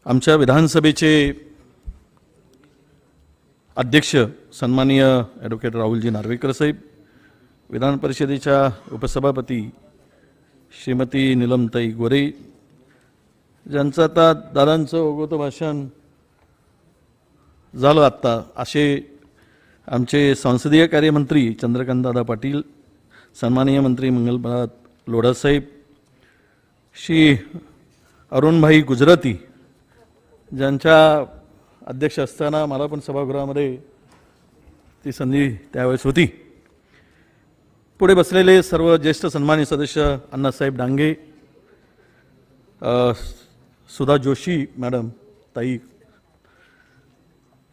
आमच्या विधानसभेचे अध्यक्ष सन्माननीय ॲडव्होकेट राहुलजी नार्वेकर साहेब, विधान परिषदेच्या उपसभापती श्रीमती नीलमताई गोरे, ज्यांचं आता दादांचं ओघवतं भाषण झालं आत्ता, असे आमचे संसदीय कार्यमंत्री चंद्रकांतदादा पाटील, सन्माननीय मंत्री मंगलप्रभात लोढासाहेब, श्री अरुणभाई गुजराती, ज्यांच्या अध्यक्ष असताना मला पण सभागृहामध्ये ती संधी त्यावेळेस होती. पुढे बसलेले सर्व ज्येष्ठ सन्माननीय सदस्य अण्णासाहेब डांगे, सुधा जोशी मॅडम, ताई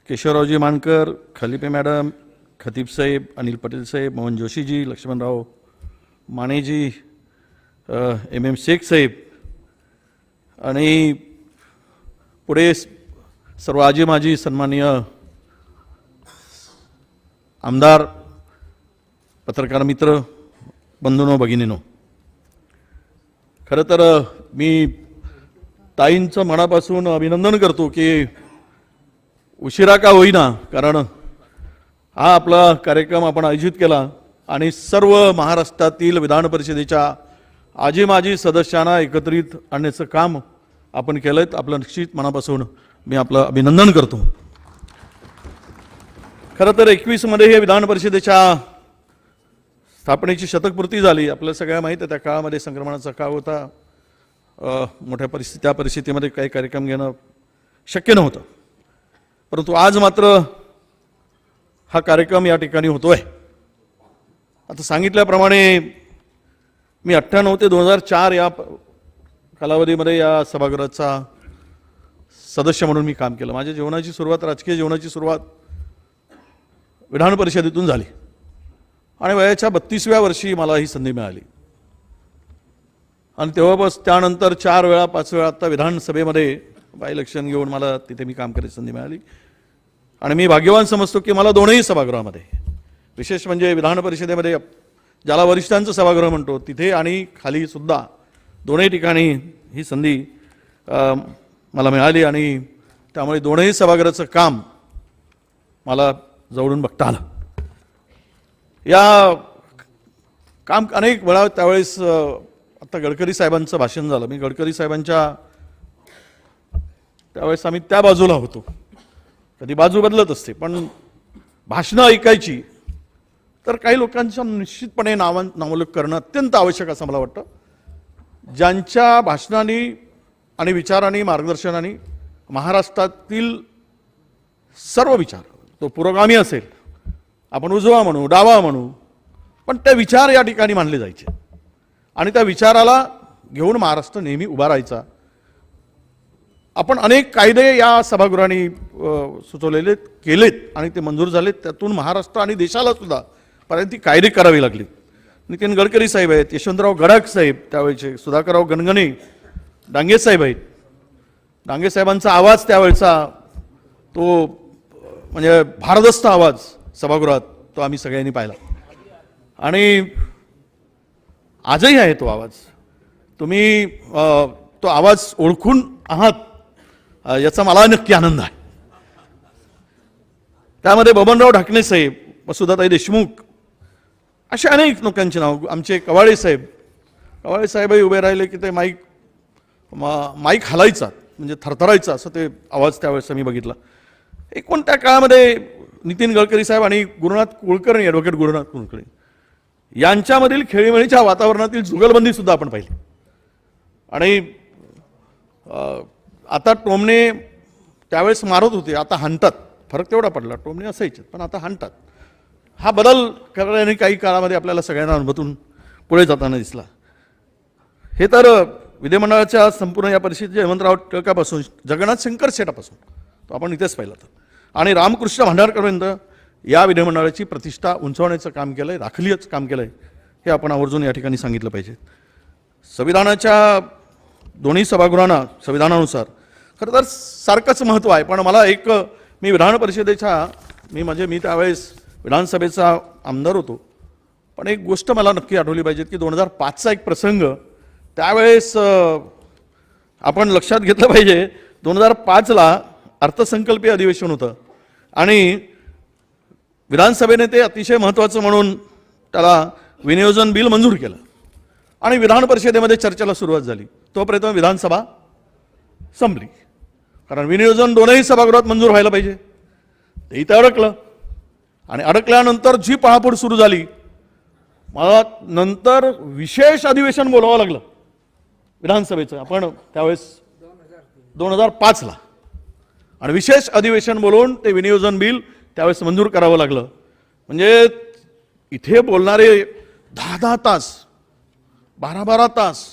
केशवरावजी मानकर, खलिपे मॅडम, खतीब साहेब, अनिल पटेल साहेब, मोहन जोशीजी, लक्ष्मणराव मानेजी, एम शेख साहेब, आणि पुढे सर्व आजी माजी सन्माननीय आमदार, पत्रकार मित्र, बंधूंनो भगिनींनो, खरं तर मी ताईंचं मनापासून अभिनंदन करतो की उशिरा का होईना, कारण हा आपला कार्यक्रम आपण आयोजित केला आणि सर्व महाराष्ट्रातील विधान परिषदेच्या आजी माजी सदस्यांना एकत्रित आणण्याचं काम आपण केलं आहे. आपलं निश्चित मनापासून मी आपलं अभिनंदन करतो. खरं तर 21 हे विधान परिषदेच्या स्थापनेची शतकपूर्ती झाली. आपल्याला सगळ्या माहीत आहे त्या काळामध्ये संक्रमणाचा काळ होता. मोठ्या त्या परिस्थितीमध्ये काही कार्यक्रम घेणं शक्य नव्हतं, परंतु आज मात्र हा कार्यक्रम या ठिकाणी होतोय. आता सांगितल्याप्रमाणे मी 98 ते 2004 या कालावधीमध्ये या सभागृहाचा सदस्य म्हणून मी काम केलं. माझ्या जीवनाची सुरुवात, राजकीय जीवनाची सुरुवात विधान परिषदेतून झाली आणि वयाच्या 32व्या वर्षी मला ही संधी मिळाली आणि तेव्हापासून त्यानंतर 4 वेळा 5 वेळा आता विधानसभेमध्ये बाय इलेक्शन घेऊन मला तिथे मी काम करायची संधी मिळाली. आणि मी भाग्यवान समजतो की मला दोनही सभागृहामध्ये, विशेष म्हणजे विधान परिषदेमध्ये ज्याला वरिष्ठांचं सभागृह म्हणतो तिथे आणि खाली सुद्धा दोनही ठिकाणी ही संधी मला मिळाली आणि त्यामुळे दोनही सभागृहाचं काम मला जवळून बघता आलं. या काम अनेक वेळा त्यावेळेस आता गडकरी साहेबांचं भाषण झालं. मी गडकरी साहेबांच्या त्यावेळेस आम्ही त्या बाजूला होतो. कधी बाजू बदलत असते, पण भाषणं ऐकायची तर काही लोकांच्या निश्चितपणे नावलोक करणं अत्यंत आवश्यक असं मला वाटतं. ज्यांच्या भाषणांनी आणि विचारांनी, मार्गदर्शनाने महाराष्ट्रातील सर्व विचार, तो पुरोगामी असेल, आपण उजवा म्हणू, डावा म्हणू, पण ते विचार या ठिकाणी मांडले जायचे आणि त्या विचाराला घेऊन महाराष्ट्र नेहमी उभा राहायचा. आपण अनेक कायदे या सभागृहाने सुचवलेले केलेत आणि ते मंजूर झालेत. त्यातून महाराष्ट्र आणि देशाला सुद्धा पर्यंत ती कायदे करावी लागली. नितीन गडकरी साहेब आहेत, यशवंतराव गडाख साहेब त्यावेळेचे, सुधाकरराव गणगणे, डांगे साहेब आहेत. डांगे साहेबांचा आवाज त्यावेळचा तो म्हणजे भारदस्त आवाज सभागृहात, तो आम्ही सगळ्यांनी पाहिला आणि आजही आहे तो आवाज. तुम्ही तो आवाज ओळखून आहात याचा मला नक्की आनंद आहे. त्यामध्ये बबनराव ढाकणे साहेब, वसुधाताई देशमुख, अशा अनेक लोकांची नाव, आमचे कवाळे साहेबही उभे राहिले की ते माईक हलायचा, म्हणजे थरथरायचा असं ते आवाज त्यावेळेस मी बघितला. एकूण त्या काळामध्ये नितीन गडकरी साहेब आणि गुरुनाथ कुलकर्णी, ॲडव्होकेट गुरुनाथ कुलकर्णी यांच्यामधील खेळीमेळीच्या वातावरणातील जुगलबंदी सुद्धा आपण पाहिली. आणि आता टोमणे त्यावेळेस मारत होते, आता हाणतात. फरक तेवढा पडला, टोमणे असायचे पण आता हाणतात. हा बदल करण्याने काही काळामध्ये आपल्याला सगळ्यांना अनुभवून पुढे जाताना दिसला. हे तर विधिमंडळाच्या संपूर्ण या परिषदेच्या हेमंतराव टिळकापासून जगन्नाथ शंकर शेठापासून तो आपण इथेच पाहिला तर, आणि रामकृष्ण भांडारकरपर्यंत या विधिमंडळाची प्रतिष्ठा उंचावण्याचं काम केलं आहे, राखलीच काम केलं आहे, हे आपण आवर्जून या ठिकाणी सांगितलं पाहिजे. संविधानाच्या दोन्ही सभागृहांना संविधानानुसार खरं तर सारखंच महत्त्व आहे. पण मला मी विधान परिषदेच्या मी त्यावेळेस विधानसभेचा आमदार होतो, पण एक गोष्ट मला नक्की आठवली पाहिजे की 2005चा एक प्रसंग त्यावेळेस आपण लक्षात घेतलं पाहिजे. 2005ला अर्थसंकल्पीय अधिवेशन होतं आणि विधानसभेने ते अतिशय महत्त्वाचं म्हणून त्याला विनियोजन बिल मंजूर केलं आणि विधान परिषदेमध्ये चर्चेला सुरुवात झाली. तोपर्यंत विधानसभा संपली, कारण विनियोजन दोनही सभागृहात मंजूर व्हायला पाहिजे. ते इथे अडकलं आणि अडकल्यानंतर जी पळापळ सुरू झाली, मला नंतर विशेष अधिवेशन बोलावं लागलं विधानसभेचं. आपण त्यावेळेस 2005ला आणि विशेष अधिवेशन बोलवून ते विनियोजन बिल त्यावेळेस मंजूर करावं लागलं. म्हणजे इथे बोलणारे 10-10 तास, 12-12 तास,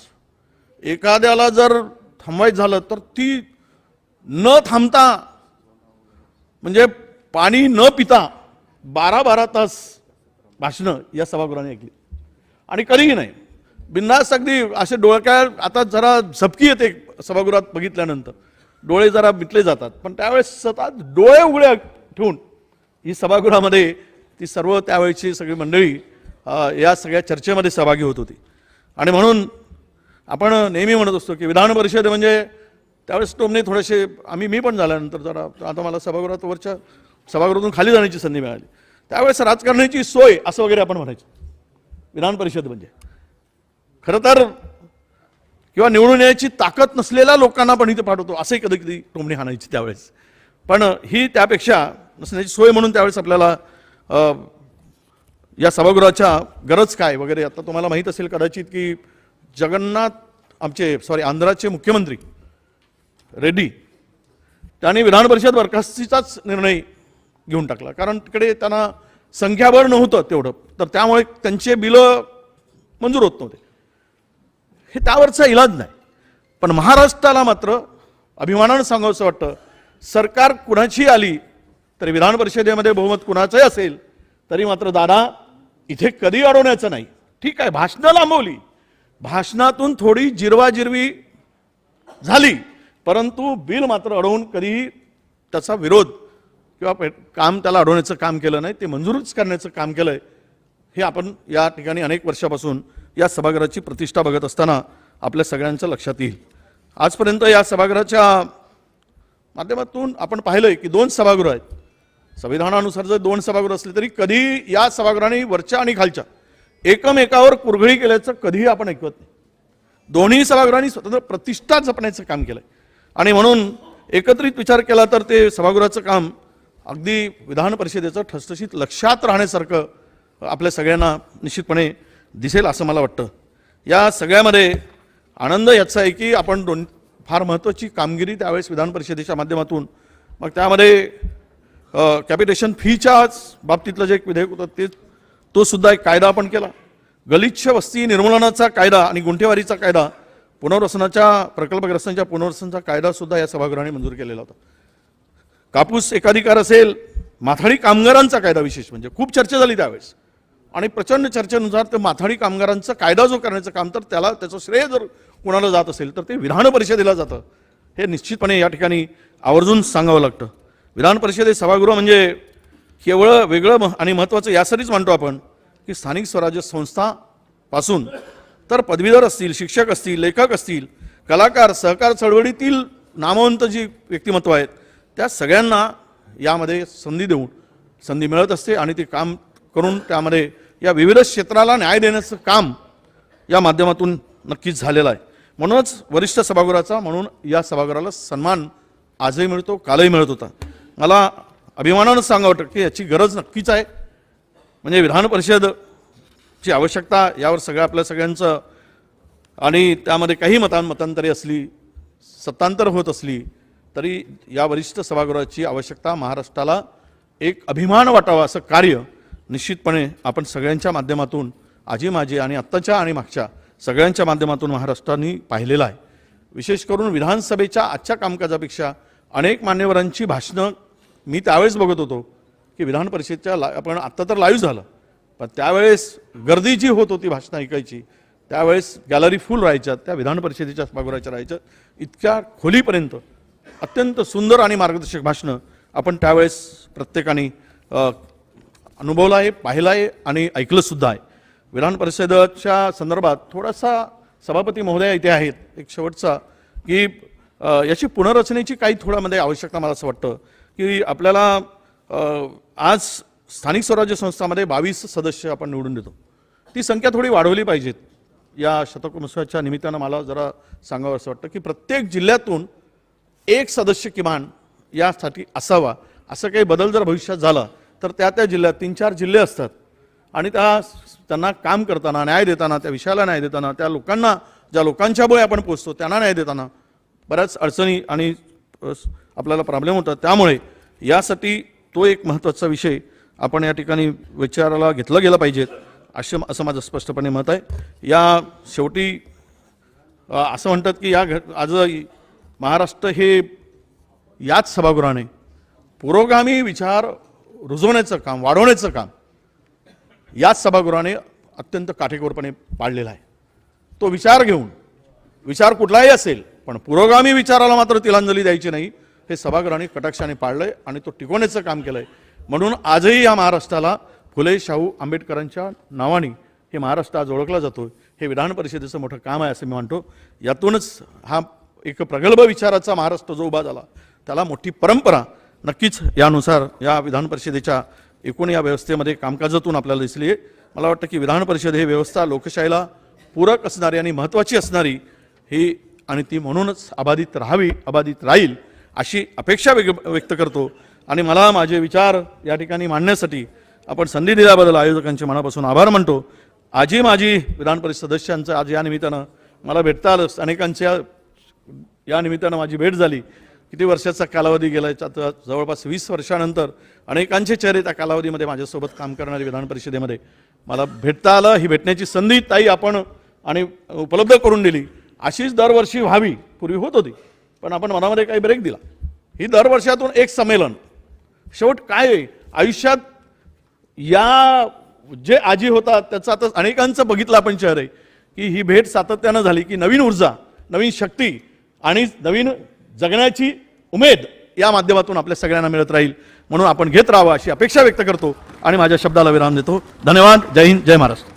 एखाद्याला जर थांबवायचं झालं तर ती न थांबता, म्हणजे पाणी न पिता 12-12 तास भाषणं या सभागृहाने ऐकली. आणि कधीही नाही, बिनधास्त अगदी असे डोळक्यात, आता जरा झपकी येते सभागृहात बघितल्यानंतर, डोळे जरा मिटले जातात, पण त्यावेळेस सतत डोळे उघडे ठेवून ही सभागृहामध्ये ती सर्व त्यावेळची सगळी मंडळी या सगळ्या चर्चेमध्ये सहभागी होत होती. आणि म्हणून आपण नेहमी म्हणत असतो की विधान परिषद म्हणजे, त्यावेळेस टोमणे थोडेसे मी पण झाल्यानंतर जरा आता मला सभागृहात वरच्या सभागृहातून खाली जाण्याची संधी मिळाली, त्यावेळेस राजकारणाची सोय असं वगैरे आपण म्हणायचं. विधान परिषद म्हणजे खरं तर किंवा निवडून यायची ताकद नसलेल्या लोकांना पण इथे पाठवतो असंही कधी कधी टोमणे हाणायची त्यावेळेस. पण ही त्यापेक्षा नसण्याची सोय म्हणून त्यावेळेस आपल्याला या सभागृहाच्या गरज काय वगैरे. आता तुम्हाला माहीत असेल कदाचित की आंध्राचे मुख्यमंत्री रेड्डी त्यांनी विधान परिषद बरखास्तीचाच निर्णय घेऊन टाकला, कारण तिकडे त्यांना संख्याबळ नव्हतं तेवढं, तर त्यामुळे त्यांचे बिलं मंजूर होत नव्हते. हे त्यावरचा इलाज नाही. पण महाराष्ट्राला मात्र अभिमानानं सांगावंसं वाटतं, सरकार कुणाची आली तरी विधान परिषदेमध्ये बहुमत कुणाचंही असेल तरी मात्र दादा इथे कधी अडवण्याचं नाही. ठीक आहे, भाषणं लांबवली, भाषणातून थोडी जिरवाजिरवी झाली, परंतु बिल मात्र अडवून कधीही त्याचा विरोध किंवा काम त्याला अडवण्याचं काम केलं नाही, ते मंजूरच करण्याचं काम केलंय. हे आपण या ठिकाणी अनेक वर्षापासून या सभागृहाची प्रतिष्ठा बघत असताना आपल्या सगळ्यांच्या लक्षात येईल. आजपर्यंत या सभागृहाच्या माध्यमातून आपण पाहिलंय की 2 सभागृह आहेत. संविधानानुसार जर 2 सभागृह असले तरी कधी या सभागृहाने वरच्या आणि खालच्या एकमेकावर कुरघळी केल्याचं कधीही आपण ऐकत नाही. दोन्ही सभागृहांनी स्वतंत्र प्रतिष्ठा जपण्याचं काम केलंय आणि म्हणून एकत्रित विचार केला तर ते सभागृहाचं काम अगदी विधान परिषदेचं ठसठशीत लक्षात राहण्यासारखं आपल्या सगळ्यांना निश्चितपणे दिसेल असं मला वाटतं. या सगळ्यामध्ये आनंद याचा आहे की आपण फार महत्त्वाची कामगिरी त्यावेळेस विधान परिषदेच्या माध्यमातून, मग त्यामध्ये कॅपिटेशन फीच्याच बाबतीतलं जे एक विधेयक होतं तो सुद्धा एक कायदा आपण केला. गलिच्छ वस्ती निर्मूलनाचा कायदा आणि गुंठेवारीचा कायदा, पुनर्वसनाच्या प्रकल्पग्रस्तांच्या पुनर्वसनाचा कायदा सुद्धा या सभागृहाने मंजूर केलेला होता. कापूस एकाधिकार असेल, माथाडी कामगारांचा कायदा विशेष म्हणजे खूप चर्चा झाली त्यावेळेस आणि प्रचंड चर्चेनुसार ते माथाडी कामगारांचा कायदा जो करण्याचं काम, तर त्याचं श्रेय जर कोणाला जात असेल तर ते विधान परिषदेला जातं. हे निश्चितपणे या ठिकाणी आवर्जून सांगावं लागतं. विधान परिषद हे सभागृह म्हणजे केवळ वेगळं आणि महत्त्वाचं यासाठीच मानतो आपण की स्थानिक स्वराज्य संस्थापासून तर पदवीधर असतील, शिक्षक असतील, लेखक असतील, कलाकार, सहकार चळवळीतील नामवंत जी व्यक्तिमत्व आहेत त्या सगळ्यांना यामध्ये संधी मिळत असते आणि ते काम करून त्यामध्ये या विविध क्षेत्राला न्याय देण्याचं काम या माध्यमातून नक्कीच झालेलं आहे. म्हणूनच वरिष्ठ सभागृहाचा म्हणून या सभागृहाला सन्मान आजही मिळतो, कालही मिळत होता. मला अभिमानानं सांगावं वाटतं की याची गरज नक्कीच आहे. म्हणजे विधान परिषदची आवश्यकता यावर आपल्या सगळ्यांचं, आणि त्यामध्ये काही मतांतरे असली, सत्तांतर होत असली तरी या वरिष्ठ सभागृहाची आवश्यकता महाराष्ट्राला एक अभिमान वाटावा असं कार्य निश्चितपणे आपण सगळ्यांच्या माध्यमातून, आजी माझी आणि आत्ताच्या आणि मागच्या सगळ्यांच्या माध्यमातून महाराष्ट्राने पाहिलेलं आहे. विशेष करून विधानसभेच्या आजच्या कामकाजापेक्षा अनेक मान्यवरांची भाषणं मी त्यावेळेस बघत होतो की विधान परिषदेच्या आपण आत्ता तर लाईव्ह झालं, पण त्यावेळेस गर्दी जी होत होती भाषणं ऐकायची, त्यावेळेस गॅलरी फुल राहायच्या, त्या विधान परिषदेच्या सभागृहाच्या राहायच्या. इतक्या खोलीपर्यंत अत्यंत सुंदर आणि मार्गदर्शक भाषणं आपण त्यावेळेस प्रत्येकाने अनुभवलं आहे, पाहिलं आहे आणि ऐकलं सुद्धा आहे. विधान परिषदेच्या संदर्भात थोडासा सभापती महोदया इथे आहेत एक शेवटचा, की याची पुनर्रचनेची काही थोड्यामध्ये आवश्यकता मला असं वाटतं की आपल्याला आज स्थानिक स्वराज्य संस्थांमध्ये 22 सदस्य आपण निवडून देतो. ती संख्या थोडी वाढवली पाहिजेत. या शतकोत्सवाच्या निमित्तानं मला जरा सांगावं असं वाटतं की प्रत्येक जिल्ह्यातून एक सदस्य किमान यासाठी असावा. असं काही बदल जर भविष्यात झाला तर त्या जिल्ह्यात 3-4 जिल्हे असतात आणि त्यांना काम करताना, न्याय देताना, त्या विषयाला न्याय देताना, त्या लोकांना ज्या लोकांच्यामुळे आपण पोचतो त्यांना न्याय देताना बऱ्याच अडचणी आणि आपल्याला प्रॉब्लेम होतात. त्यामुळे यासाठी तो एक महत्त्वाचा विषय आपण या ठिकाणी विचाराला घेतला गेला पाहिजेत असं माझं स्पष्टपणे मत आहे. या शेवटी असं म्हणतात की आज महाराष्ट्र हे याच सभागृहाने पुरोगामी विचार रुजवण्याचं काम, वाढवण्याचं काम याच सभागृहाने अत्यंत काटेकोरपणे पाळलेला आहे. तो विचार घेऊन, विचार कुठलाही असेल पण पुरोगामी विचाराला मात्र तिलांजली द्यायची नाही, हे सभागृहाने कटाक्षाने पाळलंय आणि तो टिकवण्याचं काम केलंय. म्हणून आजही या महाराष्ट्राला फुले शाहू आंबेडकरांच्या नावाने हे महाराष्ट्र आज ओळखला जातो. हे विधान परिषदेचं मोठं काम आहे असं मी म्हणतो. यातूनच हा एक प्रगल्भ विचाराचा महाराष्ट्र जो उभा झाला त्याला मोठी परंपरा नक्कीच यानुसार या विधान परिषदेच्या एकूण या व्यवस्थेमध्ये कामकाजातून आपल्याला दिसली आहे. मला वाटतं की विधान परिषद ही व्यवस्था लोकशाहीला पूरक असणारी आणि महत्त्वाची असणारी ही आणि ती म्हणूनच अबाधित राहावी, अबाधित राहील अशी अपेक्षा व्यक्त करतो. आणि मला माझे विचार या ठिकाणी मांडण्यासाठी आपण संधी दिल्याबद्दल आयोजकांचे मनापासून आभार मानतो. आजही माझी विधान परिषद सदस्यांचं आज या निमित्तानं मला भेटता आलं. अनेकांच्या या निमित्तानं माझी भेट झाली. किती वर्षाचा कालावधी गेला, जवळपास 20 वर्षानंतर अनेकांचे चेहरे त्या कालावधीमध्ये माझ्यासोबत काम करणारे विधान परिषदेमध्ये मला भेटता आलं. ही भेटण्याची संधी ताई आपण आणि उपलब्ध करून दिली. अशीच दरवर्षी व्हावी, पूर्वी होत होती पण आपण मनामध्ये काही ब्रेक दिला. ही दरवर्षातून एक संमेलन. शेवट काय आहे आयुष्यात, या जे आजी होतात त्याचा आता अनेकांचं बघितलं आपण चेहरे की ही भेट सातत्यानं झाली की नवीन ऊर्जा, नवीन शक्ती आणि नवीन जगण्याची उमेद या माध्यमातून आपल्या सगळ्यांना मिळत राहील. म्हणून आपण घेत राहावं अशी अपेक्षा व्यक्त करतो आणि माझ्या शब्दाला विराम देतो. धन्यवाद. जय हिंद, जय महाराष्ट्र.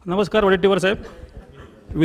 नमस्कार वडेट्टीवार साहेब.